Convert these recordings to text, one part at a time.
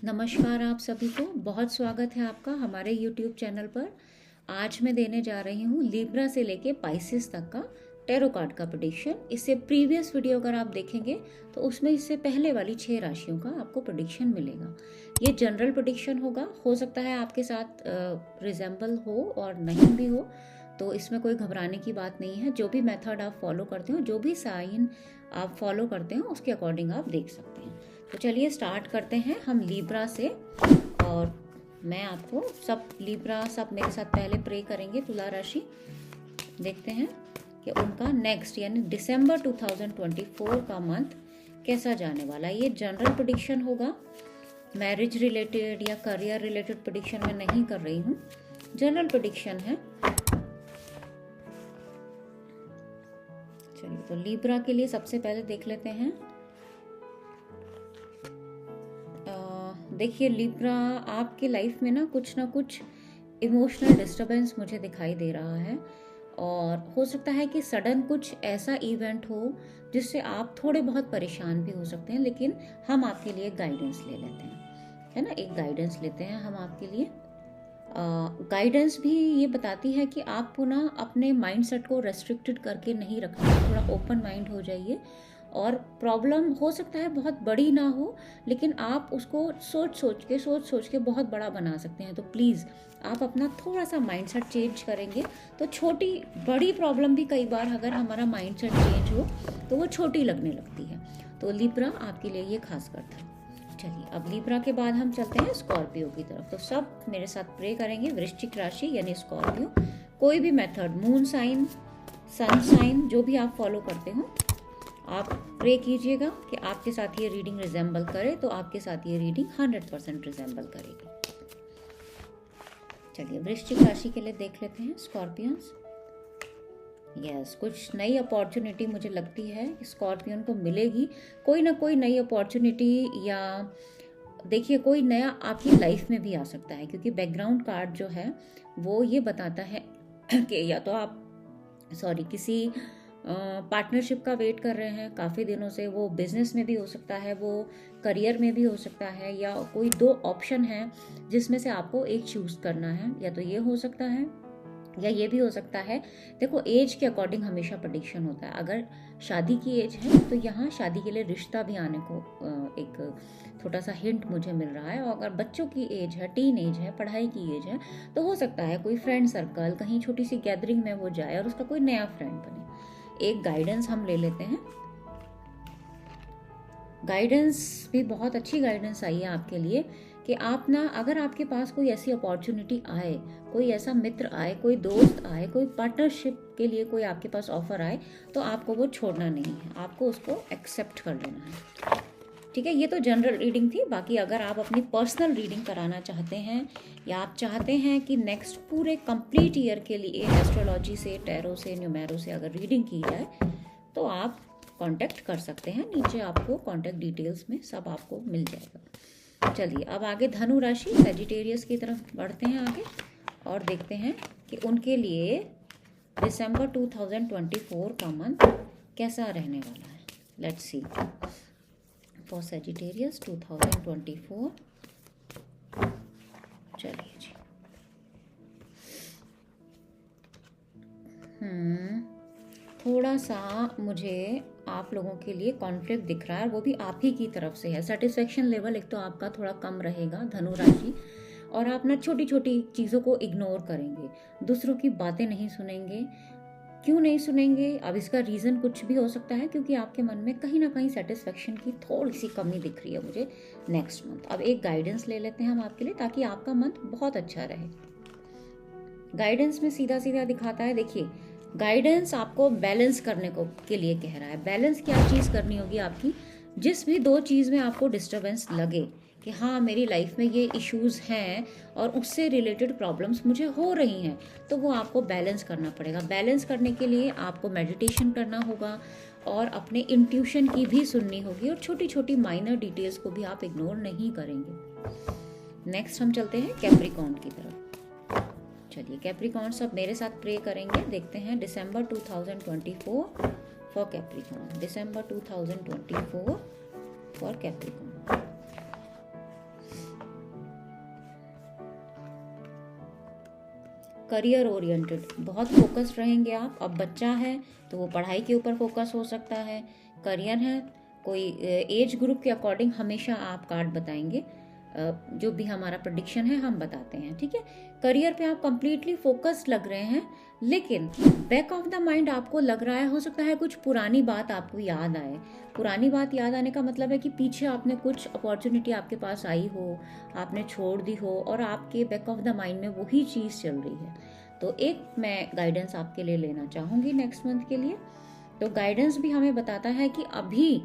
नमस्कार आप सभी को, बहुत स्वागत है आपका हमारे YouTube चैनल पर। आज मैं देने जा रही हूँ लिब्रा से लेके पाइसेस तक का टैरो कार्ड का प्रेडिक्शन। इससे प्रीवियस वीडियो अगर आप देखेंगे तो उसमें इससे पहले वाली 6 राशियों का आपको प्रेडिक्शन मिलेगा। ये जनरल प्रेडिक्शन होगा, हो सकता है आपके साथ रिजेंबल हो और नहीं भी हो, तो इसमें कोई घबराने की बात नहीं है। जो भी मेथड आप फॉलो करते हो, जो भी साइन आप फॉलो करते हो, उसके अकॉर्डिंग आप देख सकते हैं। तो चलिए स्टार्ट करते हैं हम लिब्रा से। और मैं आपको सब लिब्रा सब मेरे साथ पहले प्रे करेंगे। तुला राशि देखते हैं कि उनका नेक्स्ट यानी दिसंबर 2024 का मंथ कैसा जाने वाला है। ये जनरल प्रेडिक्शन होगा, मैरिज रिलेटेड या करियर रिलेटेड प्रेडिक्शन मैं नहीं कर रही हूँ, जनरल प्रेडिक्शन है। चलिए तो लिब्रा के लिए सबसे पहले देख लेते हैं। देखिए लिब्रा, आपके लाइफ में ना कुछ इमोशनल डिस्टरबेंस मुझे दिखाई दे रहा है, और हो सकता है कि सडन कुछ ऐसा इवेंट हो जिससे आप थोड़े बहुत परेशान भी हो सकते हैं। लेकिन हम आपके लिए गाइडेंस ले लेते हैं, है ना, एक गाइडेंस लेते हैं हम आपके लिए। गाइडेंस भी ये बताती है कि आपको ना अपने माइंडसेट को रेस्ट्रिक्टेड करके नहीं रखना, थोड़ा ओपन माइंड हो जाइए। और प्रॉब्लम हो सकता है बहुत बड़ी ना हो, लेकिन आप उसको सोच सोच के बहुत बड़ा बना सकते हैं। तो प्लीज़ आप अपना थोड़ा सा माइंडसेट चेंज करेंगे तो छोटी बड़ी प्रॉब्लम भी कई बार अगर हमारा माइंडसेट चेंज हो तो वो छोटी लगने लगती है। तो लिब्रा आपके लिए ये खास कर था। चलिए अब लिब्रा के बाद हम चलते हैं स्कॉर्पियो की तरफ। तो सब मेरे साथ प्रे करेंगे। वृश्चिक राशि यानी स्कॉर्पियो, कोई भी method, moon sign, sun sign, जो भी आप फॉलो करते हो, आप प्रे कीजिएगा कि आपके साथ ये रीडिंग रिजेंबल करे, तो आपके साथ ये रीडिंग 100% रिजेंबल करेगी। चलिए वृश्चिक राशि के लिए देख लेते हैं स्कॉर्पियंस। यस, कुछ नई अपॉर्चुनिटी मुझे लगती है स्कॉर्पियन को मिलेगी। कोई ना कोई नई अपॉर्चुनिटी, या देखिए कोई नया आपकी लाइफ में भी आ सकता है, क्योंकि बैकग्राउंड कार्ड जो है वो ये बताता है कि या तो आप किसी पार्टनरशिप का वेट कर रहे हैं काफ़ी दिनों से। वो बिजनेस में भी हो सकता है, वो करियर में भी हो सकता है, या कोई 2 ऑप्शन है जिसमें से आपको एक चूज करना है। या तो ये हो सकता है या ये भी हो सकता है। देखो एज के अकॉर्डिंग हमेशा प्रेडिक्शन होता है। अगर शादी की एज है तो यहाँ शादी के लिए रिश्ता भी आने को एक छोटा सा हिंट मुझे मिल रहा है। और अगर बच्चों की एज है, टीन एज है, पढ़ाई की एज है, तो हो सकता है कोई फ्रेंड सर्कल कहीं छोटी सी गैदरिंग में वो जाए और उसका कोई नया फ्रेंड बने। एक गाइडेंस हम ले लेते हैं। गाइडेंस भी बहुत अच्छी गाइडेंस आई है आपके लिए कि आप ना, अगर आपके पास कोई ऐसी अपॉर्चुनिटी आए, कोई ऐसा मित्र आए, कोई दोस्त आए, कोई पार्टनरशिप के लिए कोई आपके पास ऑफर आए, तो आपको वो छोड़ना नहीं है, आपको उसको एक्सेप्ट कर लेना है। ठीक है, ये तो जनरल रीडिंग थी। बाकी अगर आप अपनी पर्सनल रीडिंग कराना चाहते हैं, या आप चाहते हैं कि नेक्स्ट पूरे कंप्लीट ईयर के लिए एस्ट्रोलॉजी से, टैरो से, न्यूमेरो से अगर रीडिंग की जाए, तो आप कांटेक्ट कर सकते हैं। नीचे आपको कांटेक्ट डिटेल्स में सब आपको मिल जाएगा। चलिए अब आगे धनु राशि, सजिटेरियस की तरफ बढ़ते हैं आगे और देखते हैं कि उनके लिए दिसंबर 2024 का मंथ कैसा रहने वाला है। Let's see for Sagittarius 2024। चलिए जी, थोड़ा सा मुझे आप लोगों के लिए कॉन्फ्लिक्ट दिख रहा है, वो भी आप ही की तरफ से है। सेटिस्फेक्शन लेवल एक तो आपका थोड़ा कम रहेगा धनु राशि, और आप ना छोटी छोटी चीज़ों को इग्नोर करेंगे, दूसरों की बातें नहीं सुनेंगे। क्यों नहीं सुनेंगे? अब इसका रीज़न कुछ भी हो सकता है, क्योंकि आपके मन में कहीं ना कहीं सेटिस्फेक्शन की थोड़ी सी कमी दिख रही है मुझे नेक्स्ट मंथ। अब एक गाइडेंस ले लेते हैं हम आपके लिए, ताकि आपका मंथ बहुत अच्छा रहे। गाइडेंस में सीधा सीधा दिखाता है, देखिए गाइडेंस आपको बैलेंस करने को के लिए कह रहा है। बैलेंस क्या चीज़ करनी होगी आपकी? जिस भी 2 चीज़ में आपको डिस्टर्बेंस लगे कि हाँ मेरी लाइफ में ये इश्यूज हैं और उससे रिलेटेड प्रॉब्लम्स मुझे हो रही हैं, तो वो आपको बैलेंस करना पड़ेगा। बैलेंस करने के लिए आपको मेडिटेशन करना होगा, और अपने इंट्यूशन की भी सुननी होगी, और छोटी छोटी माइनर डिटेल्स को भी आप इग्नोर नहीं करेंगे। नेक्स्ट हम चलते हैं कैप्रिकॉर्न की तरफ। चलिए कैप्रिकॉर्न सब मेरे साथ प्रे करेंगे। देखते हैं दिसंबर 2024 for Capricorn. December 2024 for Capricorn. Career oriented, बहुत फोकस्ड रहेंगे आप। अब बच्चा है तो वो पढ़ाई के ऊपर फोकस हो सकता है, करियर है, कोई एज ग्रुप के अकॉर्डिंग हमेशा आप कार्ड बताएंगे, जो भी हमारा प्रेडिक्शन है हम बताते हैं, ठीक है। करियर पे आप कंप्लीटली फोकस्ड लग रहे हैं, लेकिन बैक ऑफ द माइंड आपको लग रहा है, हो सकता है कुछ पुरानी बात आपको याद आए। पुरानी बात याद आने का मतलब है कि पीछे आपने कुछ अपॉर्चुनिटी आपके पास आई हो, आपने छोड़ दी हो, और आपके बैक ऑफ द माइंड में वही चीज़ चल रही है। तो एक मैं गाइडेंस आपके लिए लेना चाहूँगी नेक्स्ट मंथ के लिए। तो गाइडेंस भी हमें बताता है कि अभी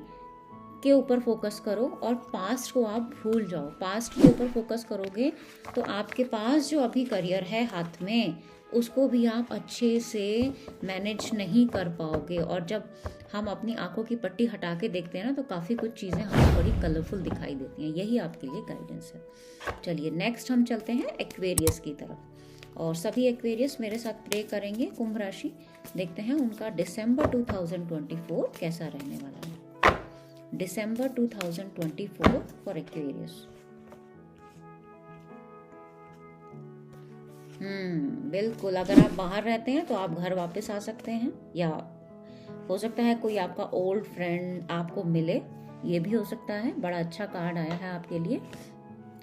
के ऊपर फोकस करो और पास्ट को आप भूल जाओ। पास्ट के ऊपर फोकस करोगे तो आपके पास जो अभी करियर है हाथ में, उसको भी आप अच्छे से मैनेज नहीं कर पाओगे। और जब हम अपनी आंखों की पट्टी हटा के देखते हैं ना, तो काफ़ी कुछ चीज़ें हमें बड़ी कलरफुल दिखाई देती हैं। यही आपके लिए गाइडेंस है। चलिए नेक्स्ट हम चलते हैं एक्वेरियस की तरफ, और सभी एक्वेरियस मेरे साथ प्रे करेंगे। कुंभ राशि, देखते हैं उनका दिसंबर 2024 कैसा रहने वाला है। दिसंबर 2024 फॉर एक्वेरियस। बिल्कुल, अगर आप बाहर रहते हैं तो आप घर वापस आ सकते हैं, या हो सकता है कोई आपका ओल्ड फ्रेंड आपको मिले, ये भी हो सकता है। बड़ा अच्छा कार्ड आया है आपके लिए।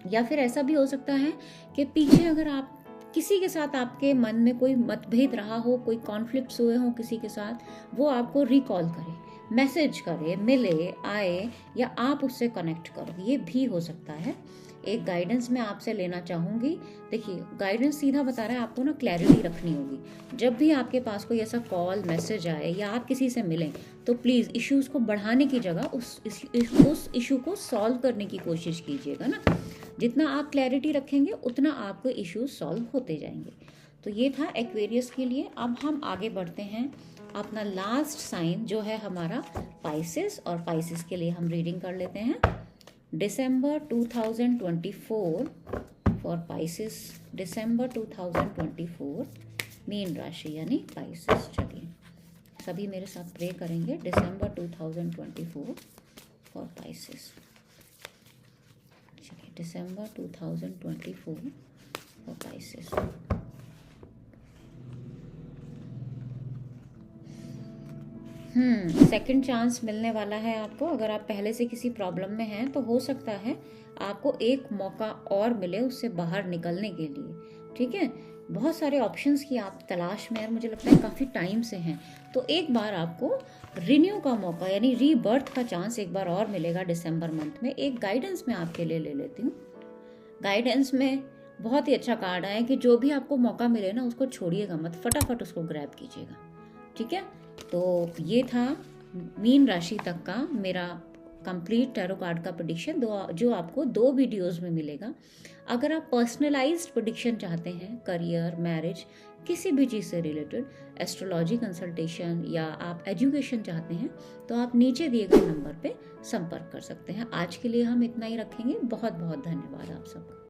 या फिर ऐसा भी हो सकता है कि पीछे अगर आप किसी के साथ, आपके मन में कोई मतभेद रहा हो, कोई कॉन्फ्लिक्ट्स हुए हों किसी के साथ, वो आपको रिकॉल करे, मैसेज करे, मिले, आए, या आप उससे कनेक्ट करो, ये भी हो सकता है। एक गाइडेंस मैं आपसे लेना चाहूँगी। देखिए, गाइडेंस सीधा बता रहा है आपको ना क्लैरिटी रखनी होगी। जब भी आपके पास कोई ऐसा कॉल, मैसेज आए, या आप किसी से मिलें, तो प्लीज़ इश्यूज़ को बढ़ाने की जगह उस इशू को सॉल्व करने की कोशिश कीजिएगा ना। जितना आप क्लैरिटी रखेंगे उतना आपको इश्यूज सॉल्व होते जाएंगे। तो ये था एक्वेरियस के लिए। अब हम आगे बढ़ते हैं। अपना लास्ट साइन जो है हमारा पाइसेस, और पाइसेस के लिए हम रीडिंग कर लेते हैं। दिसंबर 2024 फॉर पाइसेस। दिसंबर 2024 मीन राशि यानी पाइसेस। चलिए सभी मेरे साथ प्रे करेंगे। दिसंबर 2024 फॉर पाइसेस। चलिए दिसंबर 2024 फॉर पाइसेस। सेकंड चांस मिलने वाला है आपको। अगर आप पहले से किसी प्रॉब्लम में हैं तो हो सकता है आपको एक मौका और मिले उससे बाहर निकलने के लिए, ठीक है। बहुत सारे ऑप्शंस की आप तलाश में, और मुझे लगता है काफ़ी टाइम से हैं, तो एक बार आपको रिन्यू का मौका यानी रीबर्थ का चांस एक बार और मिलेगा दिसंबर मंथ में। एक गाइडेंस मैं आपके लिए ले लेती हूँ। गाइडेंस में बहुत ही अच्छा कार्ड आया कि जो भी आपको मौका मिले ना, उसको छोड़िएगा मत, फटाफट उसको ग्रैब कीजिएगा, ठीक है। तो ये था मीन राशि तक का मेरा कंप्लीट टैरो कार्ड का प्रेडिक्शन, जो आपको 2 वीडियोस में मिलेगा। अगर आप पर्सनलाइज्ड प्रेडिक्शन चाहते हैं, करियर, मैरिज, किसी भी चीज़ से रिलेटेड, एस्ट्रोलॉजी कंसल्टेशन, या आप एजुकेशन चाहते हैं, तो आप नीचे दिए गए नंबर पे संपर्क कर सकते हैं। आज के लिए हम इतना ही रखेंगे। बहुत बहुत धन्यवाद आप सबका।